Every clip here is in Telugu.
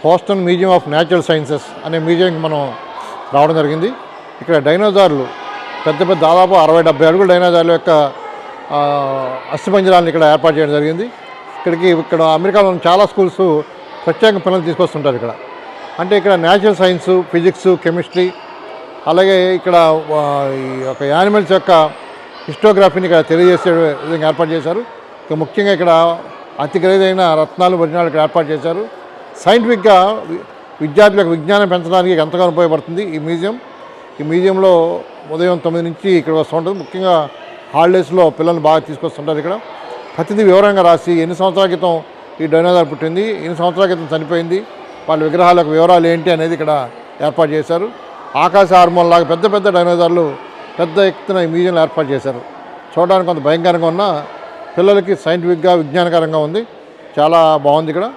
Houston museum of natural sciences అనే మ్యూజియంకి మనం రావడం జరిగింది. ఇక్కడ డైనోసార్లు పెద్ద పెద్ద దాదాపు 60-70 అడుగుల డైనోసార్ల యొక్క అస్థిపంజరాలను ఇక్కడ ఏర్పాటు చేయడం జరిగింది. ఇక్కడ అమెరికాలో చాలా స్కూల్స్ ప్రత్యేకంగా పిల్లలు తీసుకొస్తుంటారు ఇక్కడ. అంటే ఇక్కడ న్యాచురల్ సైన్స్, ఫిజిక్స్, కెమిస్ట్రీ, అలాగే ఇక్కడ ఈ యొక్క యానిమల్స్ యొక్క హిస్టోగ్రఫీని ఇక్కడ తెలియజేసే విధంగా ఏర్పాటు చేశారు. ఇక ముఖ్యంగా ఇక్కడ అతి ఖరీదైన రత్నాలు, వజ్రాలు ఇక్కడ ఏర్పాటు చేశారు. సైంటిఫిక్గా విద్యార్థులకు విజ్ఞానం పెంచడానికి ఎంతగానో ఉపయోగపడుతుంది ఈ మ్యూజియం. ఈ మ్యూజియంలో ఉదయం 9 నుంచి ఇక్కడ వస్తూ ఉంటుంది. ముఖ్యంగా హాలిడేస్లో పిల్లల్ని బాగా తీసుకొస్తుంటారు. ఇక్కడ ప్రతిదీ వివరంగా రాసి ఎన్ని సంవత్సరాల క్రితం ఈ డైనోసార్ పుట్టింది, ఎన్ని సంవత్సరాల క్రితం చనిపోయింది, వాళ్ళ విగ్రహాల యొక్క వివరాలు ఏంటి అనేది ఇక్కడ ఏర్పాటు చేశారు. ఆకాశ హార్మోన్లాగా పెద్ద పెద్ద డైనోసార్లు పెద్ద ఎత్తున ఈ మ్యూజియంలో ఏర్పాటు చేశారు. చూడడానికి కొంత భయంకరంగా ఉన్న పిల్లలకి సైంటిఫిక్గా విజ్ఞానకరంగా ఉంది. చాలా బాగుంది ఇక్కడ.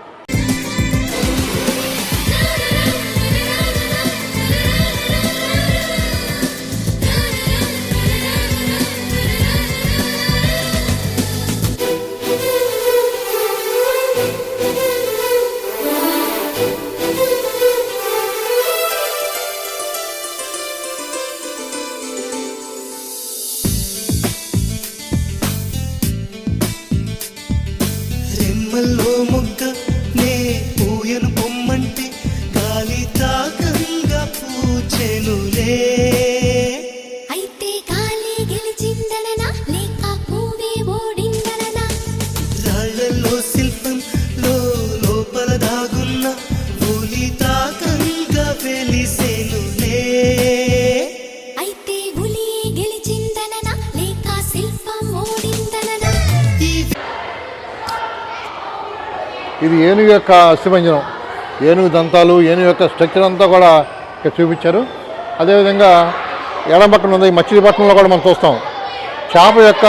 రెమ్మల్లో మొగ్గ నే పూయను పొమ్మంటే గాలి తాకంగా పూచెనులే. అయితే గాలి గెలిచిందననా లేక పూవే ఓడిందననా? రాళ్లలో శిల్పం లోపల దాగున్న పూలి తాకంగా వెలిసెనులే. అయితే ఉలి గెలిచిందననా లేక శిల్పం ఓడిందననా? ఇది ఏనుగు యొక్క అస్థిపంజరం, ఏనుగు దంతాలు, ఏనుగు యొక్క స్ట్రక్చర్ అంతా కూడా ఇక్కడ చూపించారు. అదేవిధంగా ఎడమ పక్కన ఉంది మచిలీపట్నంలో కూడా మనం చూస్తాం చేప యొక్క,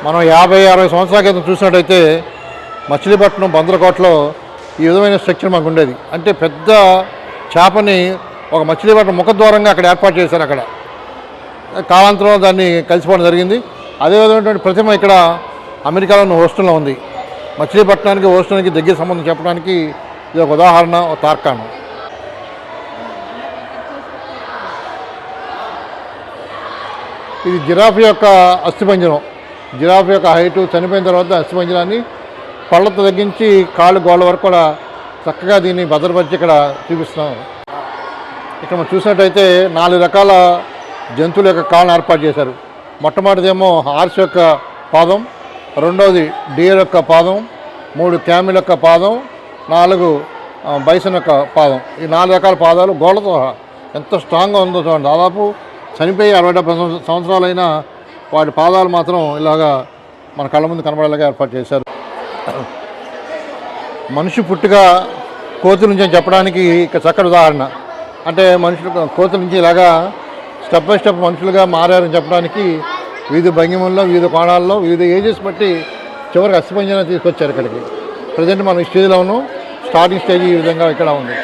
మనం 50-60 సంవత్సరాల క్రితం చూసినట్టయితే మచిలీపట్నం బందరకోటలో ఈ విధమైన స్ట్రక్చర్ మనకు ఉండేది. అంటే పెద్ద చేపని ఒక మచిలీపట్నం ముఖద్వారంగా అక్కడ ఏర్పాటు చేశారు. అక్కడ కాలాంతరంలో దాన్ని కలిసిపోవడం జరిగింది. అదేవిధమైనటువంటి ప్రతిమ ఇక్కడ అమెరికాలోని హోస్టన్లో ఉంది. మచిలీపట్నానికి హోస్టన్కి దగ్గర సంబంధం చెప్పడానికి ఇది ఒక ఉదాహరణ, ఒక తార్కాణం. ఇది జిరాఫ్ యొక్క అస్థిపంజరం. జిరాఫ్ యొక్క హైటు చనిపోయిన తర్వాత అస్థిపంజరాన్ని పళ్ళతో తగ్గించి కాళ్ళు గోళ్ళ వరకు కూడా చక్కగా దీన్ని భద్రపరిచి ఇక్కడ చూపిస్తున్నాం. ఇక్కడ మనం చూసినట్టయితే 4 రకాల జంతువుల యొక్క కాళ్ళను ఏర్పాటు చేశారు. మొట్టమొదటిదేమో హార్స్ యొక్క పాదం, రెండవది డియర్ యొక్క పాదం, 3 క్యామిల్ యొక్క పాదం, 4 బైసన్ యొక్క పాదం. ఈ 4 రకాల పాదాలు గోళ్ళతో ఎంత స్ట్రాంగ్గా ఉందో చూడండి. దాదాపు చనిపోయి 60-70 సంవత్సరాలైనా వాటి పాదాలు మాత్రం ఇలాగా మన కళ్ళ ముందు కనబడేలాగా ఏర్పాటు చేశారు. మనిషి పుట్టుగా కోతుల నుంచి చెప్పడానికి ఇక చక్కటి ఉదాహరణ. అంటే మనుషులు కోతుల నుంచి ఇలాగా స్టెప్ బై స్టెప్ మనుషులుగా మారారని చెప్పడానికి వివిధ భంగిమల్లో, వివిధ కోణాల్లో, వివిధ ఏజెస్ బట్టి చివరికి అస్థిపంజరం తీసుకొచ్చారు ఇక్కడికి. ప్రజెంట్ మనం ఈ స్టేజ్లో ఉన్నాం. స్టార్టింగ్ స్టేజ్ ఈ విధంగా ఇక్కడ ఉంది.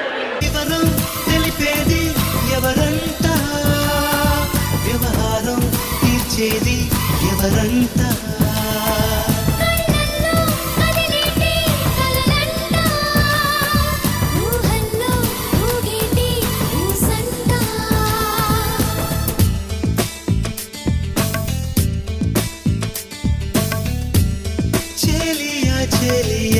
చెలియా